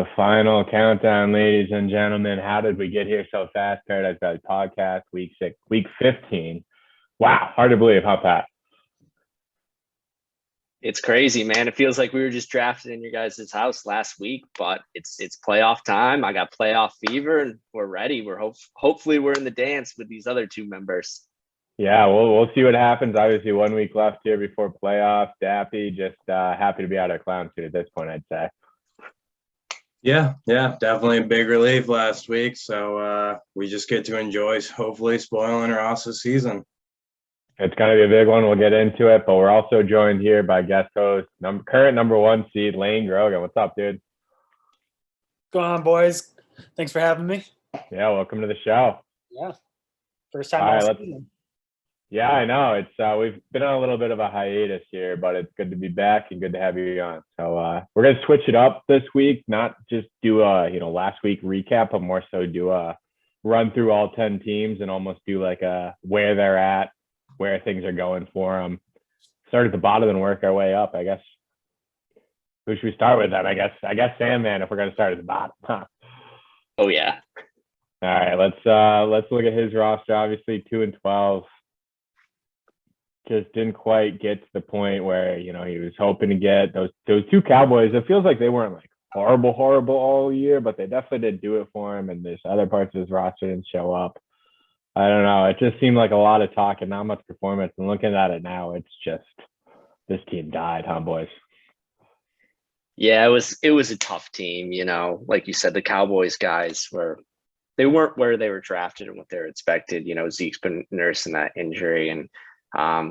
The final countdown, ladies and gentlemen. How did we get here so fast? Paradise Valley Podcast, week 15. Wow, hard to believe, huh, Pat? It's crazy, man. It feels like we were just drafted in your guys' house last week, but it's playoff time. I got playoff fever, and we're ready. Hopefully we're in the dance with these other two members. Yeah, we'll see what happens. Obviously, 1 week left here before playoffs. Dappy, just happy to be out of clown suit at this point, I'd say. Yeah, definitely a big relief last week. So we just get to enjoy, hopefully, spoiling Ross's season. It's going to be a big one. We'll get into it, but we're also joined here by guest host, current number one seed, Lane Grogan. What's up, dude? What's going on, boys? Thanks for having me. Yeah, welcome to the show. Yeah, first time all season. Yeah, I know. It's we've been on a little bit of a hiatus here, but it's good to be back and good to have you on. So we're gonna switch it up this week, not just do a last week recap, but more so do a run through all 10 teams and almost do like a where they're at, where things are going for them. Start at the bottom and work our way up, I guess. Who should we start with then? I guess Sandman, if we're gonna start at the bottom. Huh? Oh yeah. All right, let's look at his roster. Obviously 2-12. Just didn't quite get to the point where he was hoping to get those two Cowboys. It feels like they weren't like horrible all year, but they definitely did do it for him. And there's other parts of his roster didn't show up. I don't know. It just seemed like a lot of talk and not much performance. And looking at it now, it's just this team died, huh, boys? Yeah, it was a tough team. Like you said, the Cowboys guys weren't where they were drafted and what they were expected. Zeke's been nursing that injury, and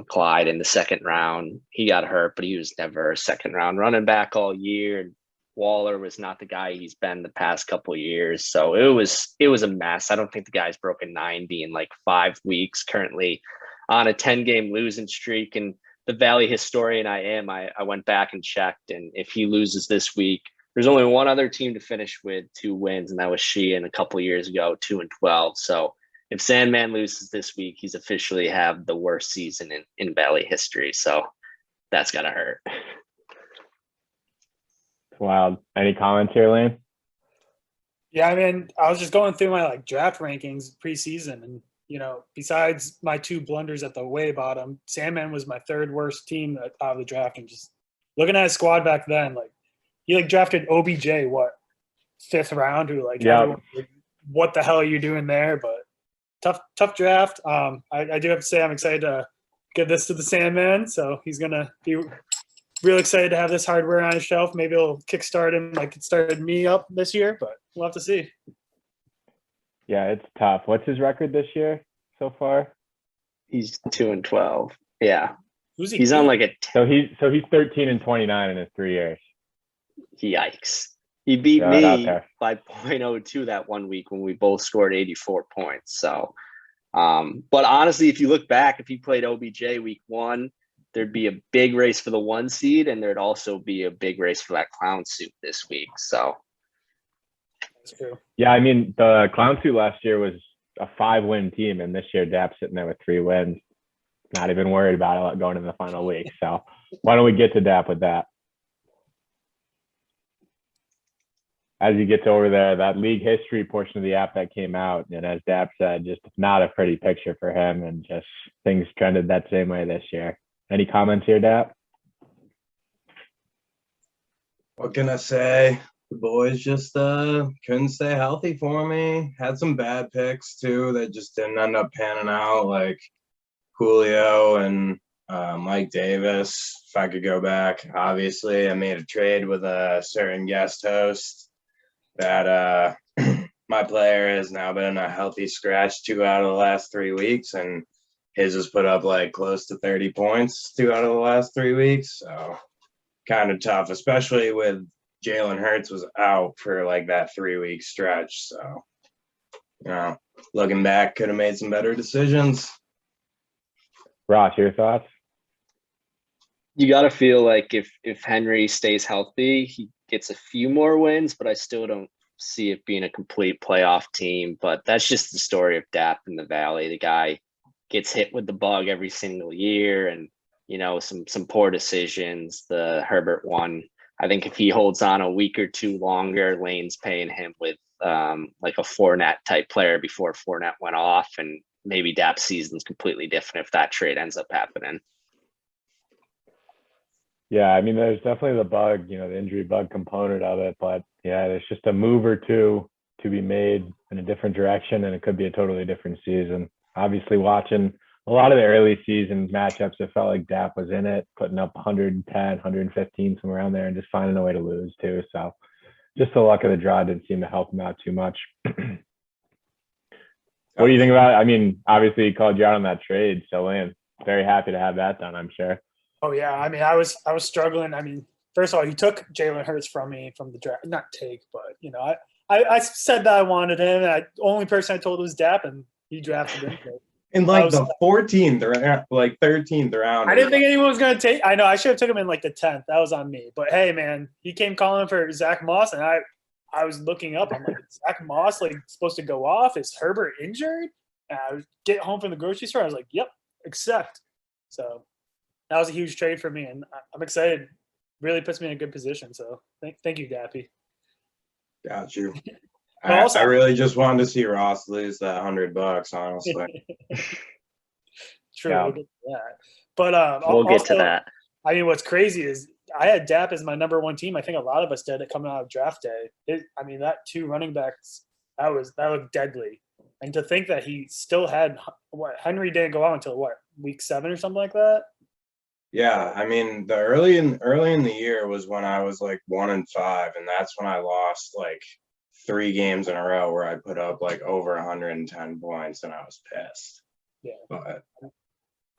Clyde in the second round, he got hurt, but he was never a second round running back all year. And Waller was not the guy he's been the past couple of years. So it was a mess. I don't think the guy's broken 90 in like 5 weeks, currently on a 10-game losing streak. And the Valley historian I went back and checked. And if he loses this week, there's only one other team to finish with 2 wins, and that was Sheehan a couple of years ago, 2-12. So if Sandman loses this week, he's officially have the worst season in Valley history. So that's gotta hurt. Wild. Any comments here, Lane? Yeah, I mean, I was just going through my draft rankings preseason, and besides my 2 blunders at the way bottom, Sandman was my 3rd worst team out of the draft. And just looking at his squad back then, he drafted OBJ 5th round, who what the hell are you doing there? But tough draft. I do have to say I'm excited to give this to the Sandman. So he's going to be real excited to have this hardware on his shelf. Maybe it'll kickstart him like it started me up this year, but we'll have to see. Yeah, it's tough. What's his record this year so far? He's 2-12. Yeah. Who's he? He's on like a so he's 13-29 in his 3 years. Yikes. He beat me by 0.02 that 1 week when we both scored 84 points. So, but honestly, if you look back, if he played OBJ week 1, there'd be a big race for the 1 seed, and there'd also be a big race for that clown suit this week. So, that's true. Yeah, I mean, the clown suit last year was a 5-win team, and this year Dapp's sitting there with 3 wins. Not even worried about it going into the final week. So, why don't we get to Dapp with that? As you get to over there, that league history portion of the app that came out, and as Dapp said, just not a pretty picture for him, and just things trended that same way this year. Any comments here, Dapp? What can I say? The boys just couldn't stay healthy for me. Had some bad picks too that just didn't end up panning out, like Julio and Mike Davis. If I could go back, obviously I made a trade with a certain guest host that my player has now been a healthy scratch 2 out of the last 3 weeks, and his has put up close to 30 points 2 out of the last 3 weeks. So kind of tough, especially with Jalen Hurts was out for that 3-week stretch. So, looking back, could have made some better decisions. Ross, your thoughts? You got to feel like if Henry stays healthy, he gets a few more wins, but I still don't see it being a complete playoff team. But that's just the story of Dapp in the Valley. The guy gets hit with the bug every single year, and some poor decisions. The Herbert one, I think if he holds on a week or two longer, Lane's paying him with like a Fournette type player before Fournette went off, and maybe Dap's season's completely different if that trade ends up happening. Yeah, I mean, there's definitely the bug, the injury bug component of it, but yeah, there's just a move or two to be made in a different direction, and it could be a totally different season. Obviously, watching a lot of the early season matchups, it felt like Dap was in it, putting up 110, 115, somewhere around there, and just finding a way to lose too. So just the luck of the draw didn't seem to help him out too much. What do you think about it? I mean, obviously he called you out on that trade, so Lane, very happy to have that done, I'm sure. Oh yeah, I mean, I was struggling. I mean, first of all, he took Jalen Hurts from me from the draft. Not take, but I said that I wanted him, and the only person I told was Dap, and he drafted him. In like the 14th or like 13th round. I didn't think anyone was going to take. I know I should have took him in like the 10th. That was on me. But hey, man, he came calling for Zach Moss, and I was looking up. I'm like, Zach Moss like supposed to go off? Is Herbert injured? And I was get home from the grocery store. I was like, yep, accept. So that was a huge trade for me, and I'm excited. Really puts me in a good position. So thank you, Dappy. Got you. Also, I really just wanted to see Ross lose that $100, honestly. True, Yeah. we'll get to that. But We'll get to that. I mean, what's crazy is I had Dap as my number one team. I think a lot of us did it coming out of draft day. I mean, that two running backs, that looked deadly. And to think that he still had Henry didn't go out until week 7 or something like that. Yeah, I mean, the early in the year was when I was like 1-5, and that's when I lost like 3 games in a row where I put up like over 110 points, and I was pissed. Yeah, but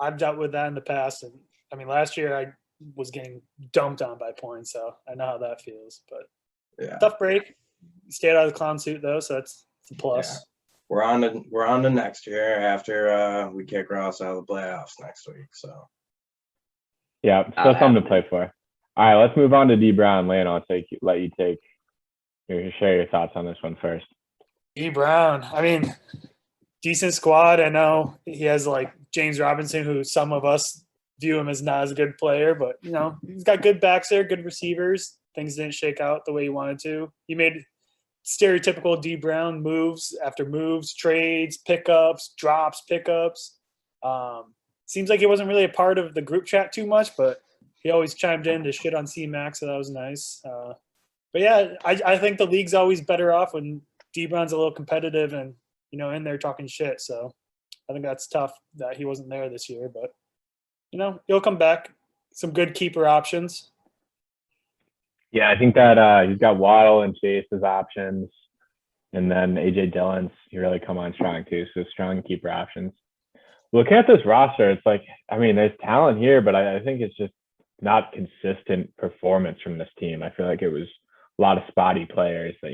I've dealt with that in the past, and I mean, last year I was getting dumped on by points, so I know how that feels. But yeah, tough break. Stayed out of the clown suit though, so it's a plus. Yeah. We're on to next year after we kick Ross out of the playoffs next week. So yeah, still something to play for. All right, let's move on to D Brown. Lane, I'll let you share your thoughts on this one first. D Brown, I mean, decent squad. I know he has like James Robinson, who some of us view him as not as a good player, but he's got good backs there, good receivers. Things didn't shake out the way he wanted to. He made stereotypical D Brown moves after moves, trades, pickups, drops, pickups. Seems like he wasn't really a part of the group chat too much, but he always chimed in to shit on C-Max, so that was nice. But yeah, I think the league's always better off when D Brown's a little competitive and in there talking shit. So I think that's tough that he wasn't there this year, but he'll come back. Some good keeper options. Yeah, I think that he's got Waddle and Chase as options, and then AJ Dillon's he really come on strong too. So strong keeper options. Looking at this roster, it's like, I mean, there's talent here, but I think it's just not consistent performance from this team. I feel like it was a lot of spotty players that,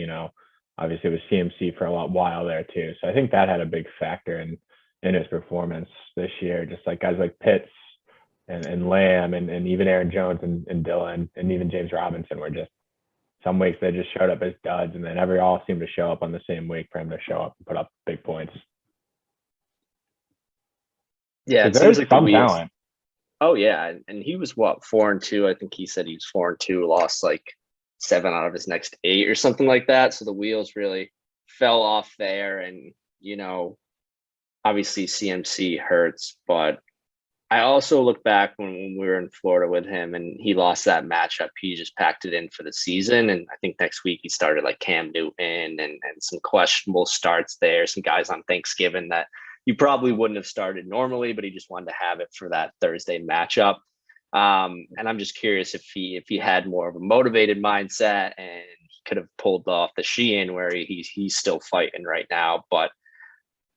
obviously it was CMC for a while there too. So I think that had a big factor in his performance this year. Just like guys like Pitts and Lamb and even Aaron Jones and Dillon and even James Robinson were just some weeks they just showed up as duds, and then every all seemed to show up on the same week for him to show up and put up big points. Yeah, it there's seems like some the wheels. talent. Oh yeah, and he was 4-2. I think he said he was 4-2, lost like 7 out of his next 8 or something like that. So the wheels really fell off there, and obviously CMC hurts, but I also look back when we were in Florida with him and he lost that matchup. He just packed it in for the season, and I think next week he started like Cam Newton and some questionable starts there. Some guys on Thanksgiving that you probably wouldn't have started normally, but he just wanted to have it for that Thursday matchup. And I'm just curious if he had more of a motivated mindset and he could have pulled off the Sheehan where he's still fighting right now. But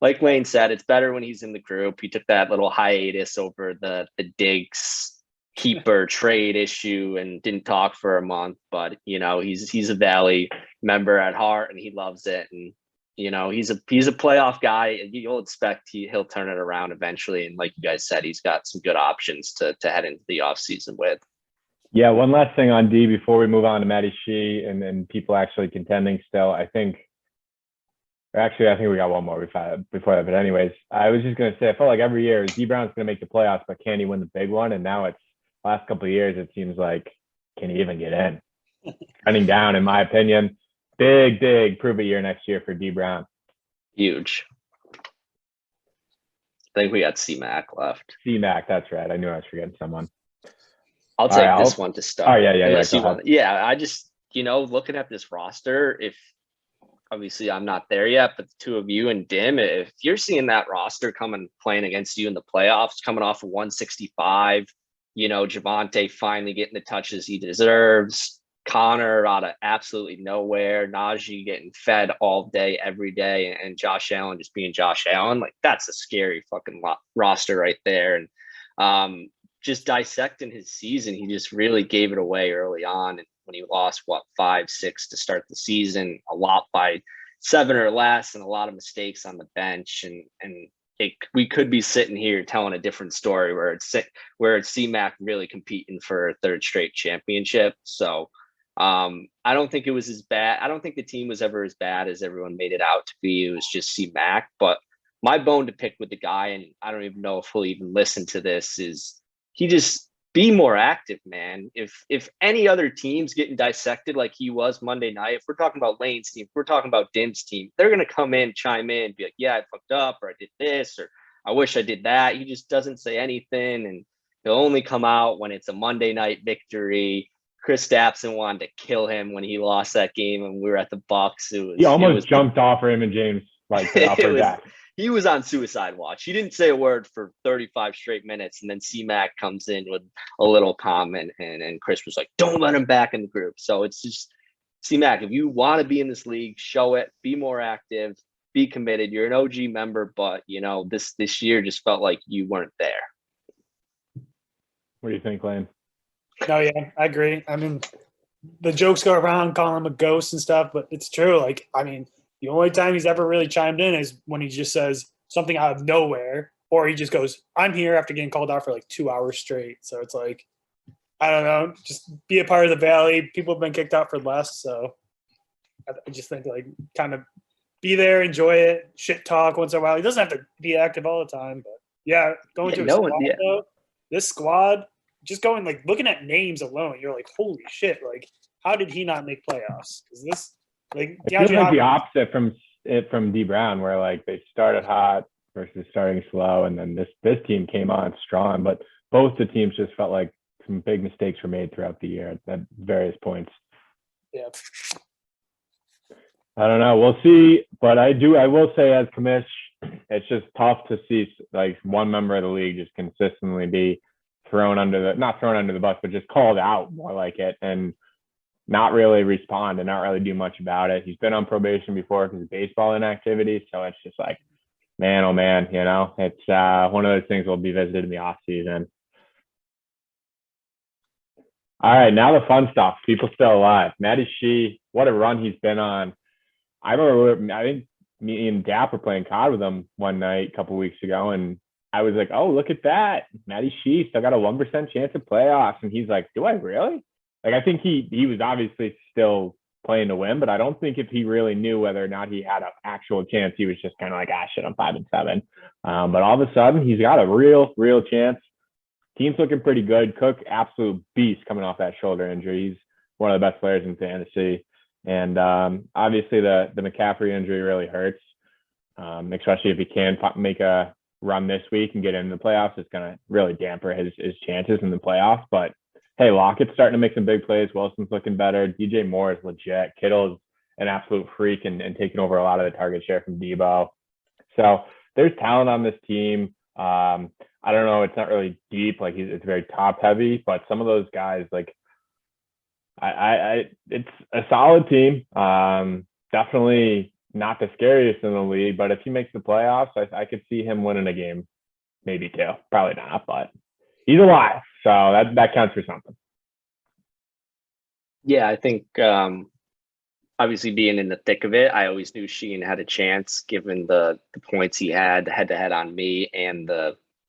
like Lane said, it's better when he's in the group. He took that little hiatus over the Diggs keeper trade issue and didn't talk for a month. But he's a Valley member at heart and he loves it. And he's a playoff guy. You'll expect he'll turn it around eventually. And like you guys said, he's got some good options to head into the offseason with. Yeah, one last thing on D before we move on to Matty Shee and people actually contending still. I think we got one more before that. But anyways, I was just going to say, I felt like every year D Brown's going to make the playoffs, but can he win the big one? And now it's last couple of years, it seems like, can he even get in? trending down, in my opinion. Big prove it year next year for D Brown. Huge. I think we got C-Mac left. C-Mac, that's right. I knew I was forgetting someone. I'll All take right, this one to start. Oh, yeah. Unless Go you ahead. want. Yeah, I just, looking at this roster, if obviously I'm not there yet, but the two of you and Dim, if you're seeing that roster coming playing against you in the playoffs, coming off of 165, Javonte finally getting the touches he deserves, Connor out of absolutely nowhere, Najee getting fed all day, every day, and Josh Allen just being Josh Allen, like that's a scary fucking roster right there. And just dissecting his season, he just really gave it away early on. And when he lost 5-6 to start the season, a lot by 7 or less, and a lot of mistakes on the bench, and we could be sitting here telling a different story where it's C-Mac really competing for a third straight championship. So I don't think it was as bad. I don't think the team was ever as bad as everyone made it out to be. It was just C-Mac. But my bone to pick with the guy, and I don't even know if he'll even listen to this, is he just be more active, man. If any other team's getting dissected like he was Monday night, if we're talking about Lane's team, if we're talking about Dim's team, they're gonna come in, chime in, be like, yeah, I fucked up, or I did this, or I wish I did that. He just doesn't say anything, and he'll only come out when it's a Monday night victory. Chris Stapson wanted to kill him when he lost that game, and we were at the Bucks. He almost jumped off Raymond James like the upper deck. He was on suicide watch. He didn't say a word for 35 straight minutes, and then C-Mac comes in with a little comment, and Chris was like, don't let him back in the group. So it's just, C-Mac, if you want to be in this league, show it, be more active, be committed. You're an OG member, but, this year just felt like you weren't there. What do you think, Lane? No, yeah, I agree. I mean, the jokes go around calling him a ghost and stuff, but it's true. Like, I mean, the only time he's ever really chimed in is when he just says something out of nowhere, or he just goes, I'm here after getting called out for like 2 hours straight. So it's like, I don't know, just be a part of the Valley. People have been kicked out for less. So I just think, like, kind of be there, enjoy it, shit talk once in a while. He doesn't have to be active all the time, but yeah, going to a squad, though, this squad, just going, like, looking at names alone, you're like, holy shit, like, how did he not make playoffs? Is this, like, it feels like the opposite from D Brown, where like they started hot versus starting slow, and then this team came on strong, but both the teams just felt like some big mistakes were made throughout the year at various points. Yeah. I don't know. We'll see, but I will say, as commish, it's just tough to see like one member of the league just consistently be not thrown under the bus, but just called out, more like it, and not really respond and not really do much about it. He's been on probation before because of baseball inactivity. So it's just like, man, oh man, it's one of those things we'll be visited in the off season. All right, now the fun stuff. People still alive. Matty Shea, what a run he's been on. I think me and Dap were playing COD with him one night a couple weeks ago, and I was like, oh, look at that. Matty Shea still got a 1% chance of playoffs. And he's like, do I really? Like, I think he was obviously still playing to win, but I don't think if he really knew whether or not he had an actual chance, he was just kind of like, shit, I'm 5-7. But all of a sudden, he's got a real chance. Team's looking pretty good. Cook, absolute beast coming off that shoulder injury. He's one of the best players in fantasy. And obviously, the McCaffrey injury really hurts, especially if he can make a run this week and get into the playoffs. It's going to really damper his chances in the playoffs. But hey, Lockett's starting to make some big plays. Wilson's looking better. DJ Moore is legit. Kittle's an absolute freak and taking over a lot of the target share from Debo. So there's talent on this team. I don't know. It's not really deep. Like, it's very top heavy, but some of those guys, like, it's a solid team. Definitely not the scariest in the league, but if he makes the playoffs, I could see him winning a game, maybe two. Probably not, but he's alive, so that counts for something. Yeah, I think obviously being in the thick of it, I always knew Sheehan had a chance given the points he had head-to-head on me, and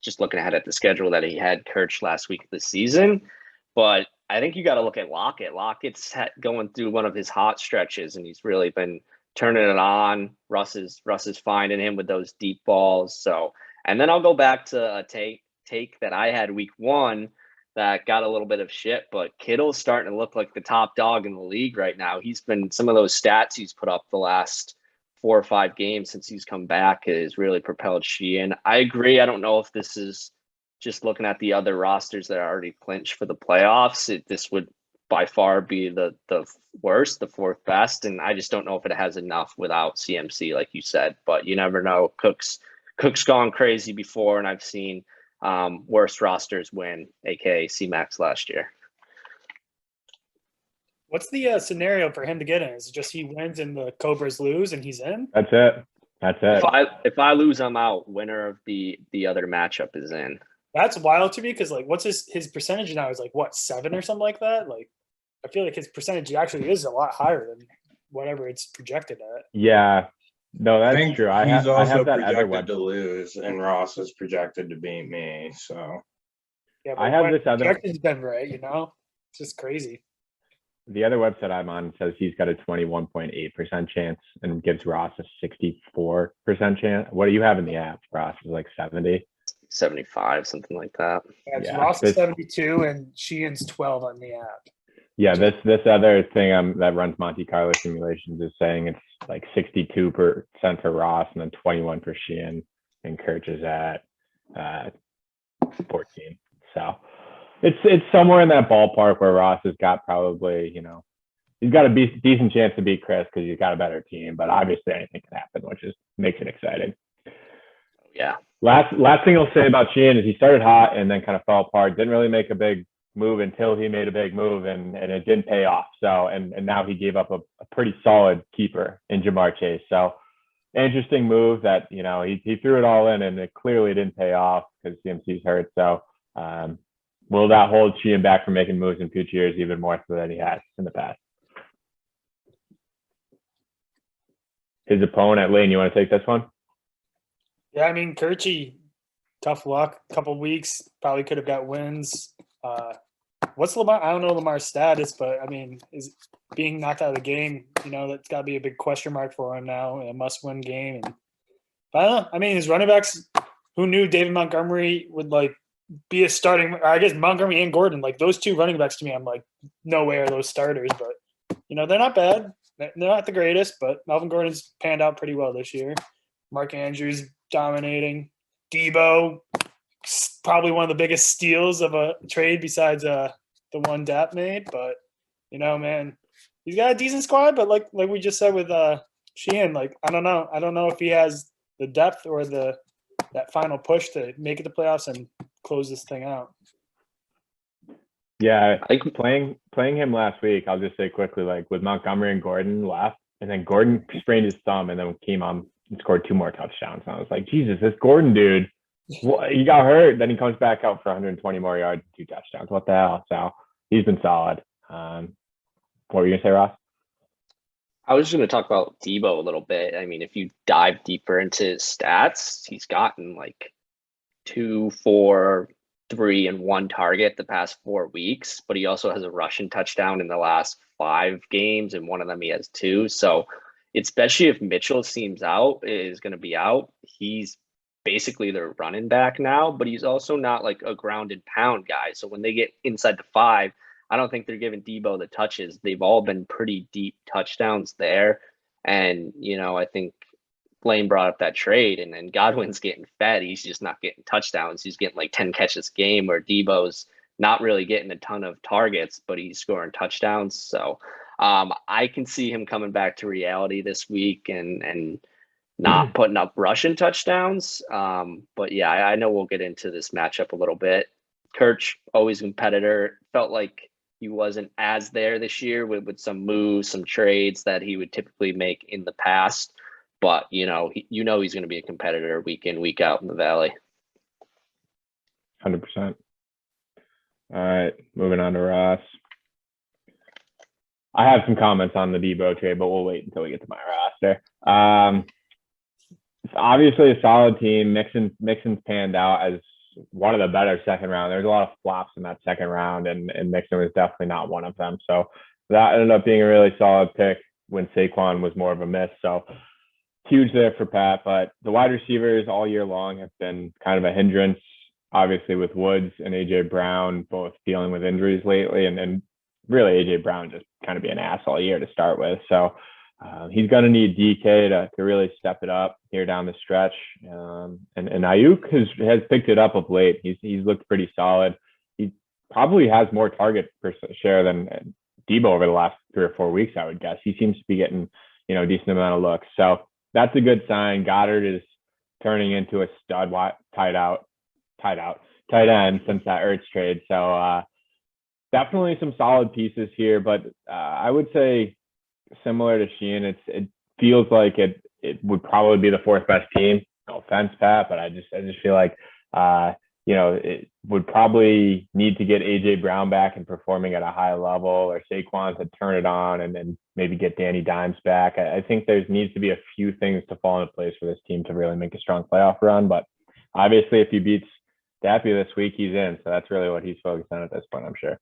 just looking ahead at the schedule that he had Kirch last week of the season. But I think you got to look at Lockett. Lockett's going through one of his hot stretches, and he's really been turning it on. Russ is finding him with those deep balls. So, and then I'll go back to a take that I had week one that got a little bit of shit, but Kittle's starting to look like the top dog in the league right now. He's been some of those stats he's put up the last 4 or 5 games since he's come back has really propelled Sheehan. I agree. I don't know if this is just looking at the other rosters that are already clinched for the playoffs. This would by far be the worst, the 4th best, and I just don't know if it has enough without CMC, like you said. But you never know. Cook's gone crazy before, and I've seen worst rosters win, aka C-Max last year. What's the scenario for him to get in? Is it just he wins and the Cobras lose and he's in? That's it. That's it. If I lose, I'm out. Winner of the other matchup is in. That's wild to me because like, what's his percentage now? Is like what 7 or something like that? Like, I feel like his percentage actually is a lot higher than whatever it's projected at. Yeah. No, I that's think true. I he's have also that other projected one. to lose, and Ross is projected to beat me. So Yeah, I have when this other- projection's been right. It's just crazy. The other website I'm on says he's got a 21.8% chance and gives Ross a 64% chance. What do you have in the app? Ross is like 70. 75, something like that. Yeah, it's Yeah, Ross this- 72 and Sheehan's 12 on the app. Yeah, this other thing that runs Monte Carlo simulations is saying it's like 62% for Ross and then 21 for Sheehan, and Kirch is at 14. So it's somewhere in that ballpark where Ross has got probably, he's got a decent chance to beat Chris because he's got a better team, but obviously anything can happen, which makes it exciting. Yeah. Last thing I'll say about Sheehan is he started hot and then kind of fell apart. Didn't really make a big move until he made a big move, and it didn't pay off. So and now he gave up a pretty solid keeper in Jamar Chase. So interesting move that he threw it all in and it clearly didn't pay off because CMC's hurt. So will that hold Sheehan back from making moves in future years even more so than he has in the past? His opponent, Lane, you want to take this one? Yeah, I mean, Kirchy, tough luck. Couple weeks, probably could have got wins. What's Lamar? I don't know Lamar's status, but I mean, is being knocked out of the game, that's got to be a big question mark for him now. A must-win game. And I don't know. I mean, his running backs. Who knew David Montgomery would be a starting? I guess Montgomery and Gordon, those 2 running backs to me, I'm like, no way are those starters. But they're not bad. They're not the greatest, but Melvin Gordon's panned out pretty well this year. Mark Andrews dominating. Debo, probably one of the biggest steals of a trade besides the one Dap made. But man, he's got a decent squad. But like we just said with Sheehan, I don't know if he has the depth or that final push to make it to playoffs and close this thing out. Yeah, I think playing him last week, I'll just say quickly, with Montgomery and Gordon left, and then Gordon sprained his thumb and then came on and scored 2 more touchdowns. And I was like, Jesus, this Gordon dude, he got hurt. Then he comes back out for 120 more yards, 2 touchdowns. What the hell? So he's been solid. What were you gonna say, Ross? I was going to talk about Debo a little bit. I mean, if you dive deeper into his stats, he's gotten 2, 4, 3, and 1 target the past 4 weeks, but he also has a rushing touchdown in the last 5 games, and one of them he has 2. So especially if Mitchell is going to be out, he's basically their running back now, but he's also not a ground and pound guy. So when they get inside the 5, I don't think they're giving Debo the touches. They've all been pretty deep touchdowns there. And, I think Blaine brought up that trade, and then Godwin's getting fed. He's just not getting touchdowns. He's getting 10 catches a game, where Debo's not really getting a ton of targets, but he's scoring touchdowns. So I can see him coming back to reality this week and not putting up rushing touchdowns. But yeah, I know we'll get into this matchup a little bit. Kirch, always a competitor. Felt like he wasn't as there this year with some moves, some trades that he would typically make in the past. But, he's going to be a competitor week in, week out in the Valley. 100%. All right, moving on to Ross. I have some comments on the Debo trade, but we'll wait until we get to my roster. It's obviously a solid team. Mixon's panned out as one of the better second round. There's a lot of flops in that second round, and Mixon was definitely not one of them. So that ended up being a really solid pick when Saquon was more of a miss. So huge there for Pat. But the wide receivers all year long have been kind of a hindrance. obviously with Woods and AJ Brown both dealing with injuries lately, and really AJ Brown just kind of be an ass all year to start with. So he's going to need DK to really step it up here down the stretch. And Ayuk has picked it up of late. He's looked pretty solid. He probably has more target share than Debo over the last 3 or 4 weeks, I would guess. He seems to be getting, a decent amount of looks. So that's a good sign. Goddard is turning into a stud tight end since that Ertz trade. So definitely some solid pieces here, but I would say similar to Sheehan, it feels like it would probably be the 4th best team. No offense, Pat, but I just feel like it would probably need to get AJ Brown back and performing at a high level, or Saquon to turn it on, and then maybe get Danny Dimes back. I think there needs to be a few things to fall into place for this team to really make a strong playoff run. But obviously, if he beats Dappy this week, he's in. So that's really what he's focused on at this point, I'm sure.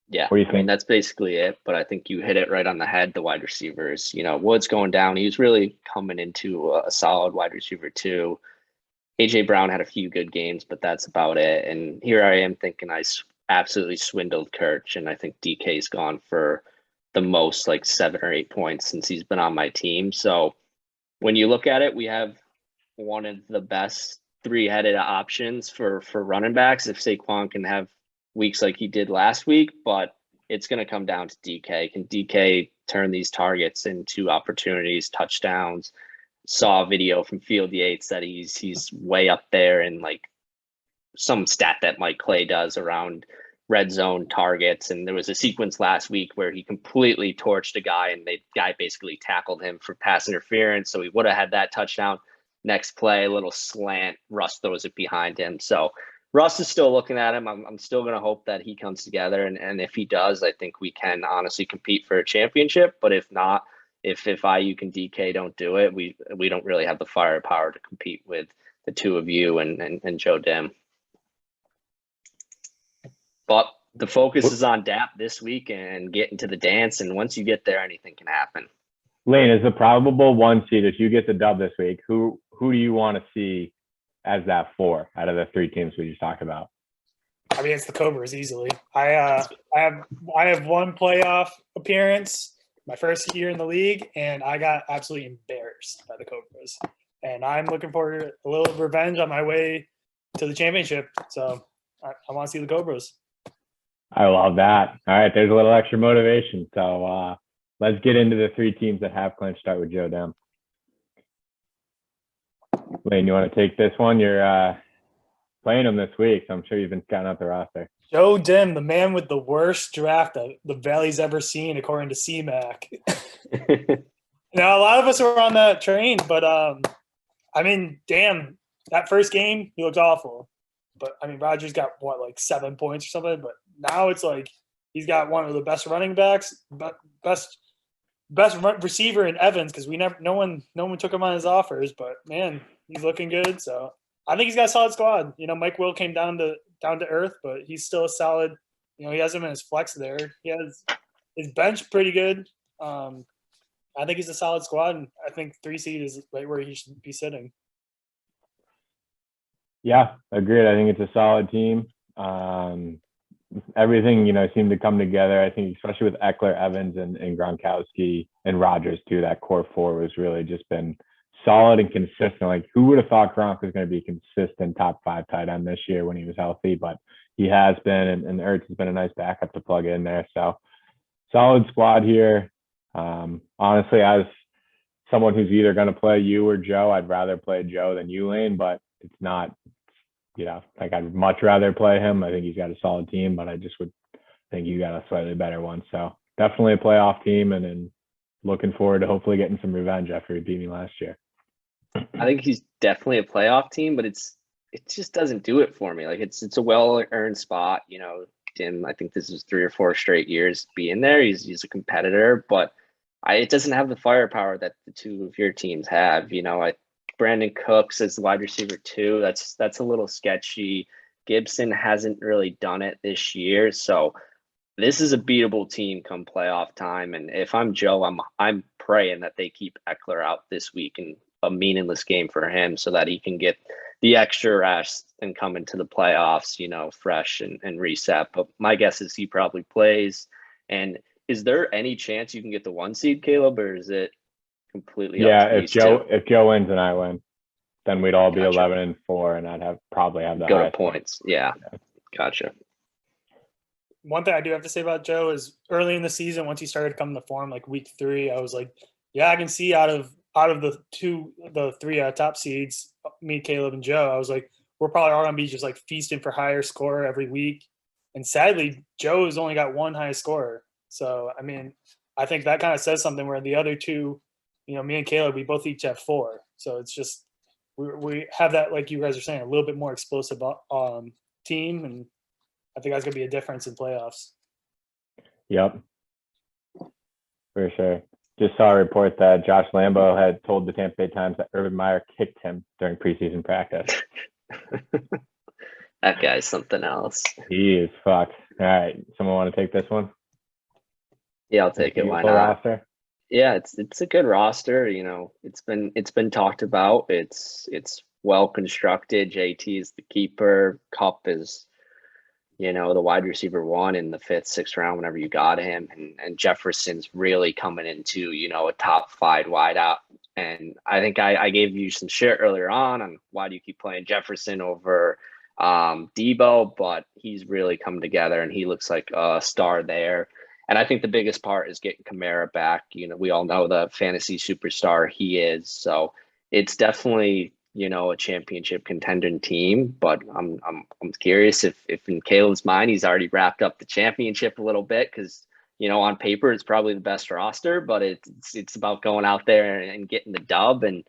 Yeah, What do you think? that's basically it. But I think you hit it right on the head. The wide receivers, Woods going down. He was really coming into a solid wide receiver too. AJ Brown had a few good games, but that's about it. And here I am thinking I absolutely swindled Kirch, and I think DK's gone for the most, like 7 or 8 points since he's been on my team. So when you look at it, we have one of the best 3-headed options for running backs if Saquon can have weeks like he did last week, but it's going to come down to DK. Can DK turn these targets into opportunities, touchdowns? Saw a video from Field Yates that he's way up there in like some stat that Mike Clay does around red zone targets. And there was a sequence last week where he completely torched a guy, and the guy basically tackled him for pass interference. So he would have had that touchdown. Next play, a little slant, Russ throws it behind him. So Russ is still looking at him. I'm still going to hope that he comes together. And if he does, I think we can honestly compete for a championship. But if not, if Ayuk and DK don't do it, we don't really have the firepower to compete with the two of you and Joe Dim. But the focus is on Dap this week and getting to the dance. And once you get there, anything can happen. Lane, is the probable 1 seed, if you get the dub this week, who do you want to see as that 4 out of the 3 teams we just talked about? I mean, it's the Cobras easily. I have one playoff appearance my first year in the league, and I got absolutely embarrassed by the Cobras. And I'm looking for a little revenge on my way to the championship. So I want to see the Cobras. I love that. All right, there's a little extra motivation. So let's get into the 3 teams that have clinched. Start with Joe Dem. Lane, you want to take this one? You're playing them this week, so I'm sure you've been scouting out the roster. Joe Dim, the man with the worst draft that the Valley's ever seen, according to CMAC. Now, a lot of us were on that train, but I mean, damn, that first game, he looked awful. But I mean, Rodgers got like 7 points or something. But now it's like he's got one of the best running backs, best receiver in Evans, because no one took him on his offers. But man, he's looking good. So I think he's got a solid squad. Mike Will came down to earth, but he's still a solid. He has him in his flex there. He has his bench pretty good. I think he's a solid squad, and I think 3 seed is right where he should be sitting. Yeah, agreed. I think it's a solid team. Everything, seemed to come together. I think especially with Eckler, Evans, and Gronkowski and Rodgers too, that core 4 was really just been solid and consistent. Like, who would have thought Gronk was going to be a consistent top 5 tight end this year when he was healthy? But he has been, and Ertz has been a nice backup to plug in there. So solid squad here. Honestly, as someone who's either going to play you or Joe, I'd rather play Joe than you, Lane, but it's not, like, I'd much rather play him. I think he's got a solid team, but I just would think you got a slightly better one. So definitely a playoff team, and looking forward to hopefully getting some revenge after he beat me last year. I think he's definitely a playoff team, but it just doesn't do it for me. Like, it's a well-earned spot. Dim, I think this is 3 or 4 straight years being there. He's a competitor, but it doesn't have the firepower that the 2 of your teams have. Brandon Cooks as the wide receiver 2. That's a little sketchy. Gibson hasn't really done it this year, so this is a beatable team come playoff time. And if I'm Joe, I'm praying that they keep Eckler out this week in a meaningless game for him, so that he can get the extra rest and come into the playoffs, you know, fresh and reset. But my guess is he probably plays. And is there any chance you can get the 1 seed, Caleb, or is it completely Yeah, up to if these Joe two? if Joe wins and I win, then we'd all be Gotcha. 11-4, and I'd probably have the Go to highest point. points. Yeah. Gotcha. One thing I do have to say about Joe is early in the season, once he started coming to form, like week 3, I was like, yeah, I can see out of the 3 top seeds, me, Caleb, and Joe, I was like, we're probably all gonna be just like feasting for higher score every week. And sadly, Joe has only got 1 high scorer. So I mean, I think that kind of says something where the other 2, you know, me and Caleb, we both each have 4. So it's just we have that, like you guys are saying, a little bit more explosive team, and I think that's going to be a difference in playoffs. Yep, for sure. Just saw a report that Josh Lambo had told the Tampa Bay Times that Urban Meyer kicked him during preseason practice. That guy's something else. He is fucked. All right, someone want to take this one? Yeah, I'll take it. Why Beautiful not? roster. Yeah, it's a good roster. You know, it's been talked about. It's well constructed. JT is the keeper. Cup is, you know, the wide receiver 1 in the 5th, 6th round whenever you got him, and Jefferson's really coming into, you know, a top 5 wideout. And I think I gave you some shit earlier on why do you keep playing Jefferson over Debo, but he's really come together and he looks like a star there. And I think the biggest part is getting Kamara back. You know, we all know the fantasy superstar he is. So it's definitely, you know, a championship contending team. But I'm curious if in Caleb's mind he's already wrapped up the championship a little bit, because, you know, on paper it's probably the best roster, but it's about going out there and getting the dub. And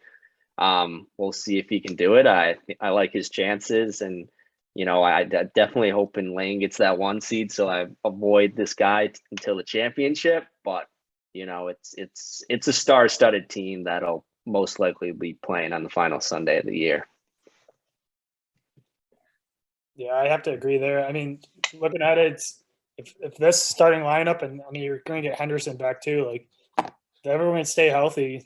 we'll see if he can do it. I like his chances, and you know, I definitely hoping Lane gets that 1 seed so I avoid this guy until the championship. But you know, it's a star-studded team that'll most likely be playing on the final Sunday of the year. Yeah, I have to agree there. I mean, looking at it, if this starting lineup, and I mean, you're going to get Henderson back too. Like, if everyone can stay healthy,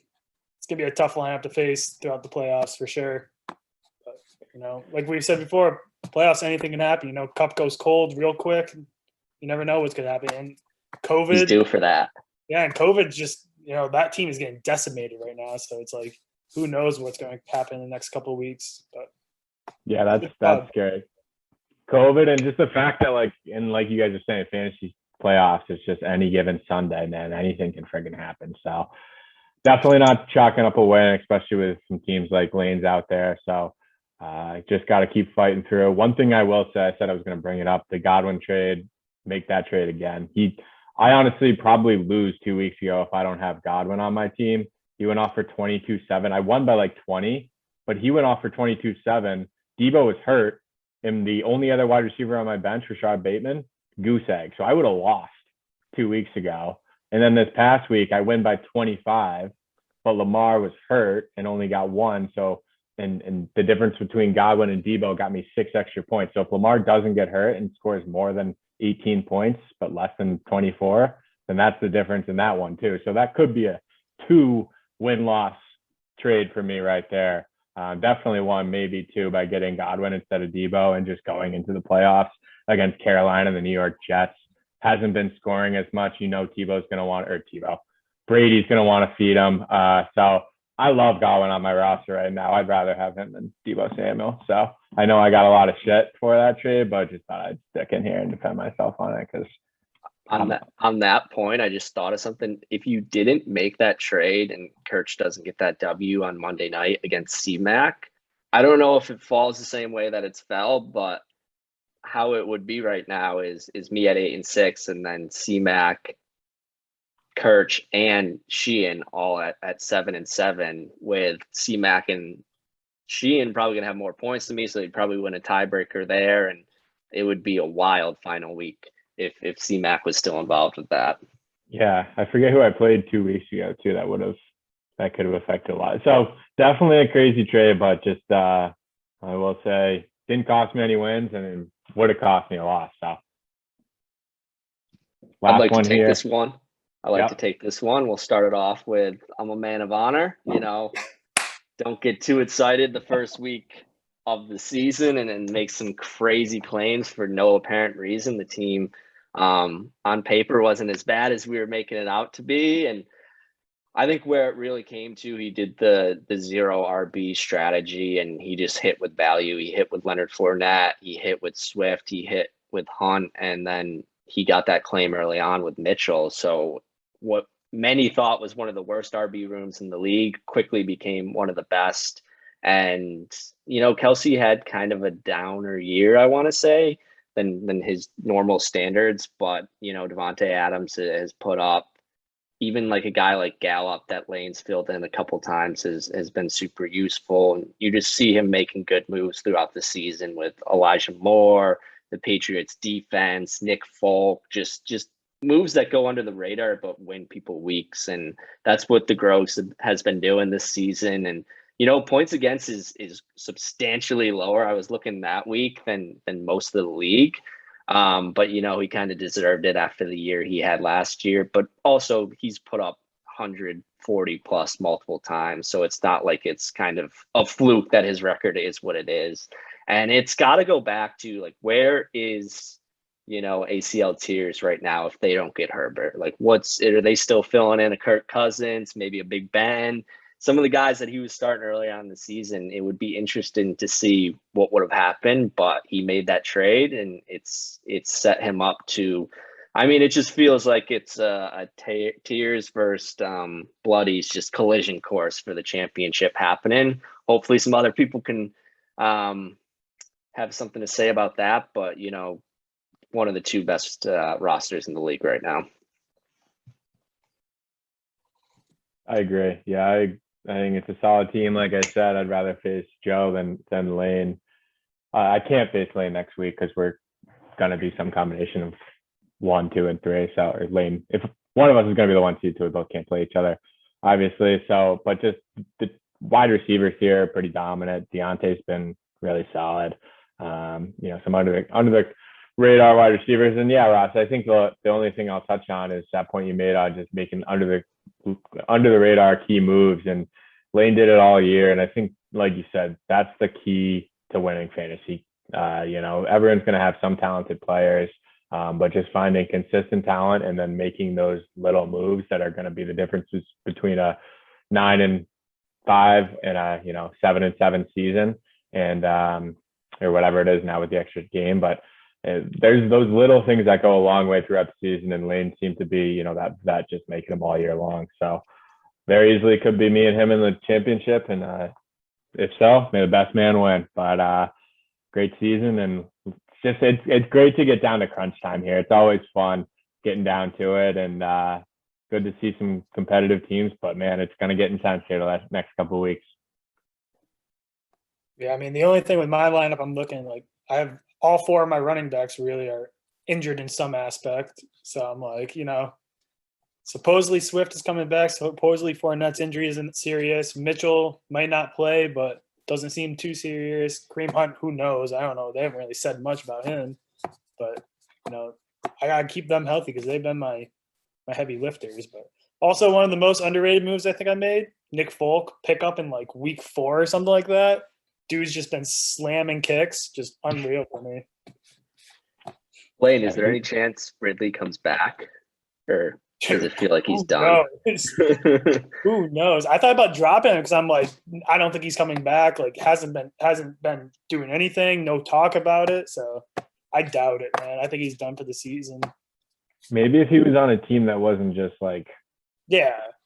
it's going to be a tough lineup to face throughout the playoffs for sure. But, you know, like we said before, playoffs, anything can happen. You know, Cup goes cold real quick. You never know what's going to happen. And COVID, He's due for that. Yeah, and COVID just, you know, that team is getting decimated right now. So it's like, who knows what's going to happen in the next couple of weeks. But yeah, that's scary. COVID, and just the fact that, like, and like you guys are saying, fantasy playoffs, it's just any given Sunday, man, anything can friggin' happen. So definitely not chalking up a win, especially with some teams like Lane's out there. So just got to keep fighting through. One thing I will say, I said I was going to bring it up, the Godwin trade, make that trade again. I honestly probably lose 2 weeks ago if I don't have Godwin on my team. He went off for 22-7. I won by like 20, but he went off for 22-7. Debo was hurt, and the only other wide receiver on my bench, Rashad Bateman, goose egg. So I would have lost 2 weeks ago. And then this past week, I win by 25, but Lamar was hurt and only got 1. So, and the difference between Godwin and Debo got me 6 extra points. So if Lamar doesn't get hurt and scores more than 18 points, but less than 24, then that's the difference in that one too. So that could be a 2 win-loss trade for me right there. Definitely 1, maybe 2 by getting Godwin instead of Debo and just going into the playoffs against Carolina and the New York Jets. Hasn't been scoring as much. You know, Brady's going to want to feed him. So I love Godwin on my roster right now. I'd rather have him than Debo Samuel. So I know I got a lot of shit for that trade, but just thought I'd stick in here and defend myself on it, because on that point, I just thought of something. If you didn't make that trade and Kirch doesn't get that W on Monday night against C-Mac, I don't know if it falls the same way that it's fell, but how it would be right now is me at 8-6, and then C-Mac, Kirch, and Sheehan all at 7-7, with C-Mac and Sheehan probably gonna have more points than me, so he'd probably win a tiebreaker there, and it would be a wild final week if C-Mac was still involved with that. Yeah, I forget who I played 2 weeks ago too. That could have affected a lot. So definitely a crazy trade, but just I will say didn't cost me any wins, and it would have cost me a loss. So I'd like to take here. this one. To take this one. We'll start it off with I'm a man of honor. You know, don't get too excited the first week of the season and then make some crazy claims for no apparent reason. The team on paper wasn't as bad as we were making it out to be. And I think where it really came to, he did the zero RB strategy and he just hit with value. He hit with Leonard Fournette, he hit with Swift, he hit with Hunt, and then he got that claim early on with Mitchell. So what many thought was one of the worst RB rooms in the league quickly became one of the best. And, Kelsey had kind of a downer year, I want to say, than his normal standards. But, Devontae Adams has put up, even like a guy like Gallup that Lane's filled in a couple times has been super useful. And you just see him making good moves throughout the season with Elijah Moore, the Patriots defense, Nick Folk, just moves that go under the radar but win people weeks. And that's what the Grogs has been doing this season. And points against is substantially lower. I was looking that week than most of the league. But he kind of deserved it after the year he had last year. But also he's put up 140 plus multiple times. So it's not like it's kind of a fluke that his record is what it is. And it's got to go back to like, where is, ACL tiers right now if they don't get Herbert? Like, are they still filling in a Kirk Cousins, maybe a Big Ben? Some of the guys that he was starting early on in the season, it would be interesting to see what would have happened, but he made that trade and it's set him up to, it just feels like it's a tears versus bloodies, just collision course for the championship happening. Hopefully some other people can have something to say about that, but one of the two best rosters in the league right now. I agree. Yeah, I think it's a solid team. Like I said, I'd rather face Joe than Lane. I can't face Lane next week because we're going to be some combination of 1, 2, and 3. So, or Lane, if one of us is going to be the 1, 2, 2, we both can't play each other, obviously. So, but just the wide receivers here are pretty dominant. Deontay's been really solid. Some under the radar wide receivers. And yeah, Ross, I think the only thing I'll touch on is that point you made on just making under the radar key moves. And Lane did it all year. And I think, like you said, that's the key to winning fantasy. Everyone's going to have some talented players, but just finding consistent talent and then making those little moves that are going to be the differences between a 9-5 and a 7-7 season, and or whatever it is now with the extra game. But there's those little things that go a long way throughout the season, and Lane seemed to be, that just making them all year long. So very easily could be me and him in the championship, and if so, may the best man win. But great season, and it's great to get down to crunch time here. It's always fun getting down to it, and good to see some competitive teams. But man, it's going to get intense here the next couple of weeks. Yeah, the only thing with my lineup, I'm looking like I have all 4 of my running backs really are injured in some aspect. So I'm like, supposedly Swift is coming back. Supposedly Fournette's injury isn't serious. Mitchell might not play, but doesn't seem too serious. Kareem Hunt, who knows? I don't know. They haven't really said much about him. But, I got to keep them healthy because they've been my heavy lifters. But also one of the most underrated moves I think I made, Nick Folk, pick up in like week 4 or something like that. Dude's just been slamming kicks, just unreal for me. Lane, is there any chance Ridley comes back, or does it feel like he's done? Who knows? I thought about dropping him because I'm like, I don't think he's coming back. Like, hasn't been doing anything. No talk about it. So I doubt it, man. I think he's done for the season. Maybe if he was on a team that wasn't just like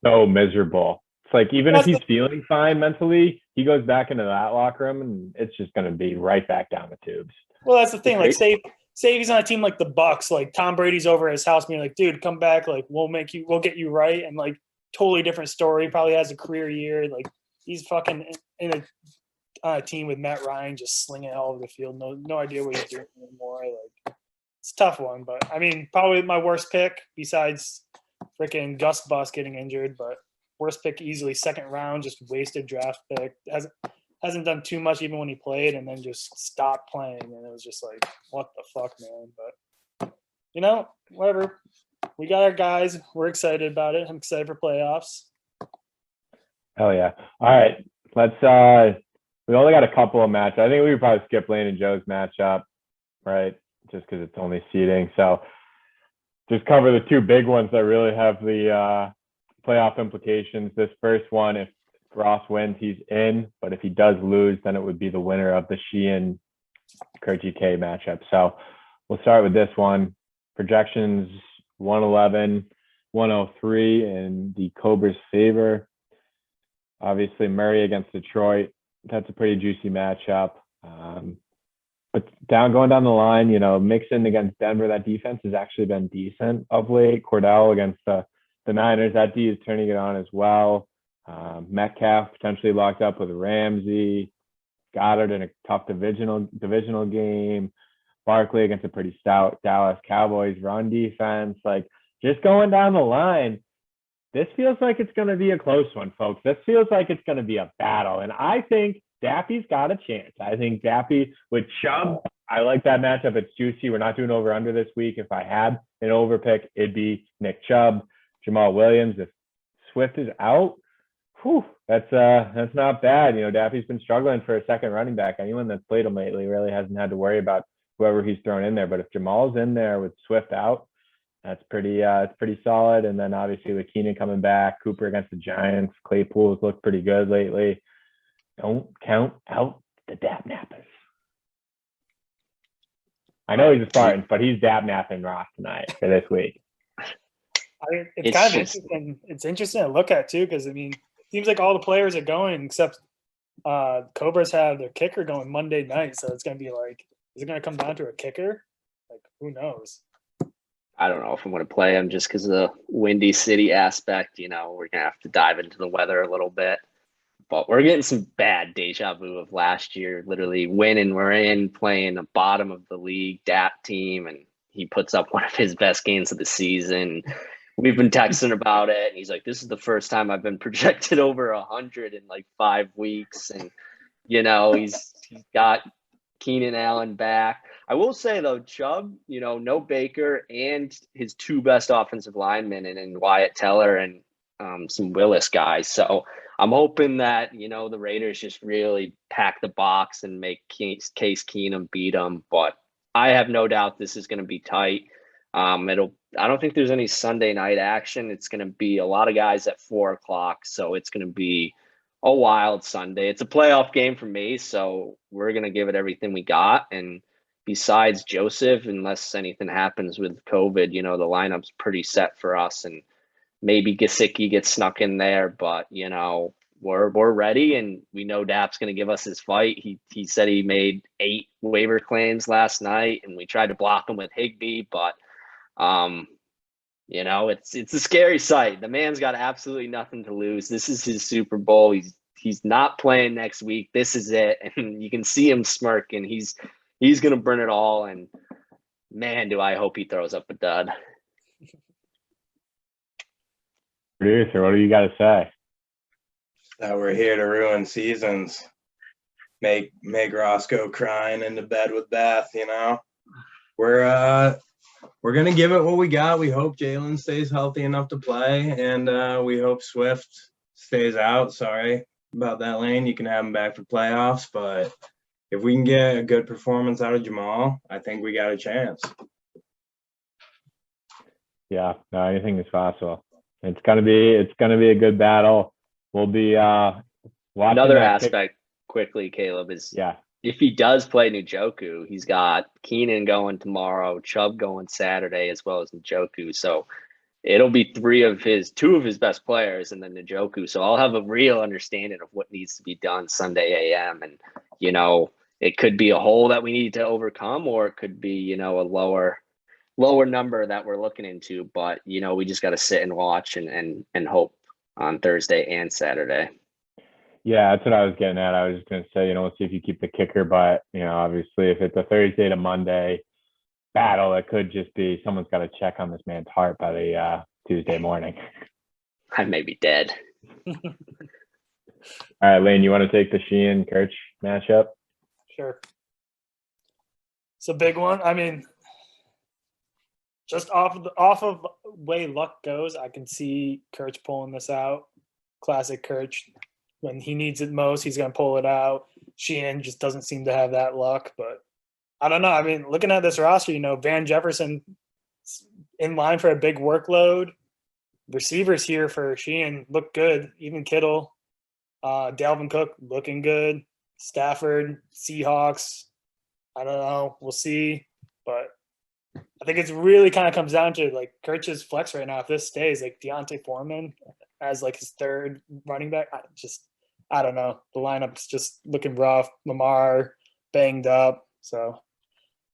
so miserable. It's like even if he's feeling fine mentally, he goes back into that locker room and it's just going to be right back down the tubes. Well, that's the thing. Like, say he's on a team like the Bucks, like Tom Brady's over at his house being like, dude, come back. Like, we'll get you right. And like, totally different story. Probably has a career year. Like, he's fucking in a team with Matt Ryan just slinging it all over the field. No idea what he's doing anymore. Like, it's a tough one. But probably my worst pick besides freaking Gus Bus getting injured, but worst pick easily, 2nd round, just wasted draft pick. Hasn't done too much even when he played, and then just stopped playing, and it was just like, what the fuck, man? But whatever. We got our guys. We're excited about it. I'm excited for playoffs. Hell yeah! All right, let's we only got a couple of matches. I think we could probably skip Lane and Joe's matchup, right? Just because it's only seeding. So just cover the two big ones that really have the playoff implications. This first one, if Ross wins, he's in. But if he does lose, then it would be the winner of the Sheehan Kurt GK matchup. So we'll start with this one. Projections 111, 103 in the Cobras' favor. Obviously, Murray against Detroit. That's a pretty juicy matchup. But going down the line, Mixon against Denver, that defense has actually been decent of late. Cordell against the Niners, that D is turning it on as well. Metcalf potentially locked up with Ramsey. Goddard in a tough divisional game. Barkley against a pretty stout Dallas Cowboys run defense. Like, just going down the line, this feels like it's going to be a close one, folks. This feels like it's going to be a battle. And I think Daffy's got a chance. I think Daffy with Chubb, I like that matchup. It's juicy. We're not doing over-under this week. If I had an over pick, it'd be Nick Chubb, Jamal Williams. If Swift is out, that's not bad. Daffy's been struggling for a second running back. Anyone that's played him lately really hasn't had to worry about whoever he's thrown in there. But if Jamal's in there with Swift out, that's pretty solid. And then obviously with Keenan coming back, Cooper against the Giants, Claypool's looked pretty good lately. Don't count out the Dap Nappers. I know he's a Spartan, but he's Dap Napping Ross tonight for this week. It's kind of interesting. It's interesting to look at too, because it seems like all the players are going except Cobras have their kicker going Monday night. So it's gonna be like, is it gonna come down to a kicker? Like, who knows? I don't know if I'm going to play him just because of the Windy City aspect. We're going to have to dive into the weather a little bit. But we're getting some bad deja vu of last year, literally winning. We're in playing the bottom of the league DAP team, and he puts up one of his best games of the season. We've been texting about it, and he's like, this is the first time I've been projected over 100 in like 5 weeks. And, he's got Keenan Allen back. I will say, though, Chubb, no Baker and his two best offensive linemen and Wyatt Teller and some Willis guys. So I'm hoping that, the Raiders just really pack the box and make Case Keenum beat them. But I have no doubt this is going to be tight. I don't think there's any Sunday night action. It's going to be a lot of guys at 4:00. So it's going to be a wild Sunday. It's a playoff game for me. So we're going to give it everything we got. And besides Joseph, unless anything happens with COVID, the lineup's pretty set for us, and maybe Gesicki gets snuck in there, but we're ready, and we know Dap's going to give us his fight. He said he made 8 waiver claims last night, and we tried to block him with Higbee, but it's a scary sight. The man's got absolutely nothing to lose. This is his Super Bowl. He's not playing next week. This is it, and you can see him smirking. He's going to burn it all, and man, do I hope he throws up a dud. Producer, what do you got to say? That we're here to ruin seasons. Make Roscoe crying into bed with Beth, We're going to give it what we got. We hope Jalen stays healthy enough to play, and we hope Swift stays out. Sorry about that, Lane. You can have him back for playoffs, but if we can get a good performance out of Jamal, I think we got a chance. Yeah, no, anything is possible. It's gonna be a good battle. We'll be watching. Another aspect quickly, Caleb, is yeah. If he does play Njoku, he's got Keenan going tomorrow, Chubb going Saturday, as well as Njoku. So it'll be 2 of his best players, and then Njoku. So I'll have a real understanding of what needs to be done Sunday AM. And, it could be a hole that we need to overcome, or it could be, a lower number that we're looking into. But, we just got to sit and watch and hope on Thursday and Saturday. Yeah, that's what I was getting at. I was just going to say, we'll see if you keep the kicker, but, obviously if it's a Thursday to Monday battle, it could just be someone's got to check on this man's heart by the Tuesday morning. I may be dead. All right, Lane, you want to take the Sheehan Kirch matchup? Sure. It's a big one. Just off of way luck goes, I can see Kirch pulling this out. Classic Kirch. When he needs it most, he's going to pull it out. Sheehan just doesn't seem to have that luck. But I don't know. I mean, looking at this roster, Van Jefferson in line for a big workload. Receivers here for Sheehan look good. Even Kittle, Dalvin Cook looking good. Stafford, Seahawks. I don't know. We'll see. But I think it's really kind of comes down to like Kirch's flex right now. If this stays, like Deontay Foreman as like his third running back, I don't know. The lineup's just looking rough. Lamar banged up. So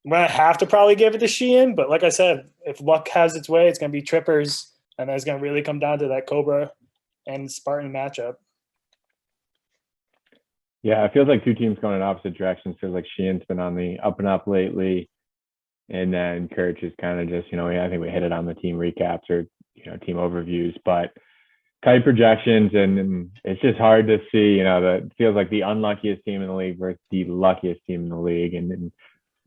I'm going to have to probably give it to Sheehan. But like I said, if luck has its way, it's going to be trippers. And it's going to really come down to that Cobra and Spartan matchup. Yeah, it feels like two teams going in opposite directions. Feels like Sheehan's been on the up and up lately. And then Kirch is kind of just, I think we hit it on the team recaps or, team overviews. But tight projections, and it's just hard to see, it feels like the unluckiest team in the league versus the luckiest team in the league. And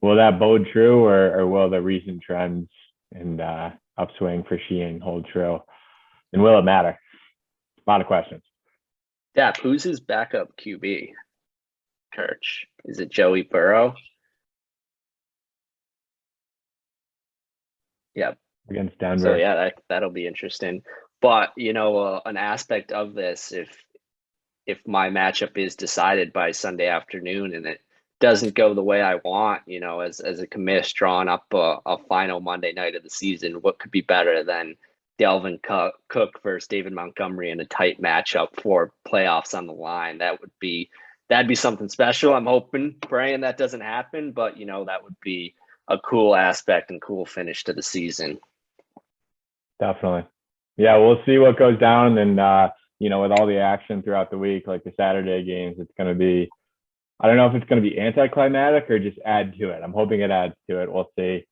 will that bode true, or will the recent trends and upswing for Sheehan hold true? And will it matter? A lot of questions. Dap, who's his backup QB? Kirch. Is it Joey Burrow? Yeah. Against Denver. So yeah, that'll be interesting. But an aspect of this, if my matchup is decided by Sunday afternoon and it doesn't go the way I want, as a commish drawing up a final Monday night of the season, what could be better than Dalvin Cook versus David Montgomery in a tight matchup for playoffs on the line? That'd be something special. I'm hoping, praying that doesn't happen, but that would be a cool aspect and cool finish to the season. Definitely. Yeah, we'll see what goes down. And, with all the action throughout the week, like the Saturday games, it's going to be, I don't know if it's going to be anticlimactic or just add to it. I'm hoping it adds to it. We'll see.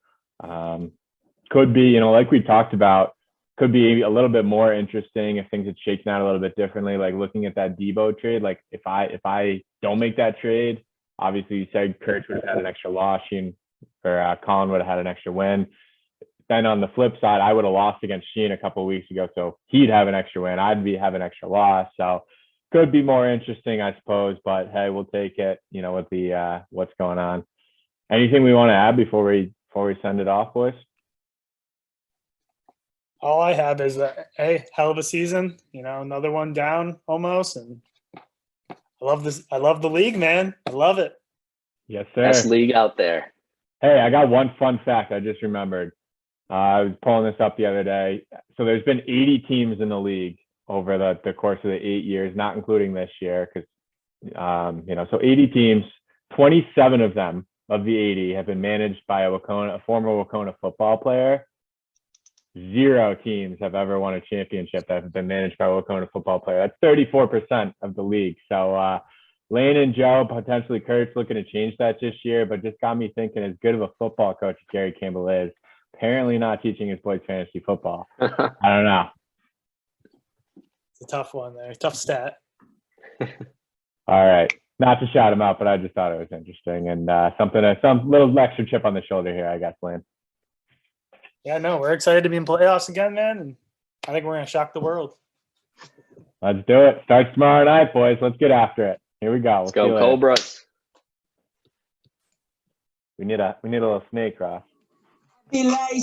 Could be, like we talked about, could be a little bit more interesting if things had shaken out a little bit differently. Like looking at that Debo trade, like if I don't make that trade, obviously you said Kirch would have had an extra loss, Colin would have had an extra win. Then on the flip side, I would have lost against Sheehan a couple of weeks ago, so he'd have an extra win. I'd have an extra loss. So could be more interesting, I suppose. But hey, we'll take it. With the what's going on. Anything we want to add before we send it off, boys? All I have is hell of a season. Another one down almost, and I love this. I love the league, man. I love it. Yes, sir. Best league out there. Hey, I got one fun fact I just remembered. I was pulling this up the other day. So there's been 80 teams in the league over the course of the 8 years, not including this year, because so 80 teams, 27 of them of the 80 have been managed by a former Wacona football player. 0 teams have ever won a championship that have been managed by a Wacona football player. That's 34% of the league. So Lane and Joe, potentially Kurt's looking to change that this year, but just got me thinking, as good of a football coach as Gary Campbell is, apparently not teaching his boys fantasy football. I don't know. It's a tough one there. Tough stat. All right. Not to shout him out, but I just thought it was interesting and some little extra chip on the shoulder here, I guess, Lane. Yeah, no, we're excited to be in playoffs again, man. And I think we're going to shock the world. Let's do it. Starts tomorrow night, boys. Let's get after it. Here we go. Let's go, Cobras. We need a little snake, Ross. Be like,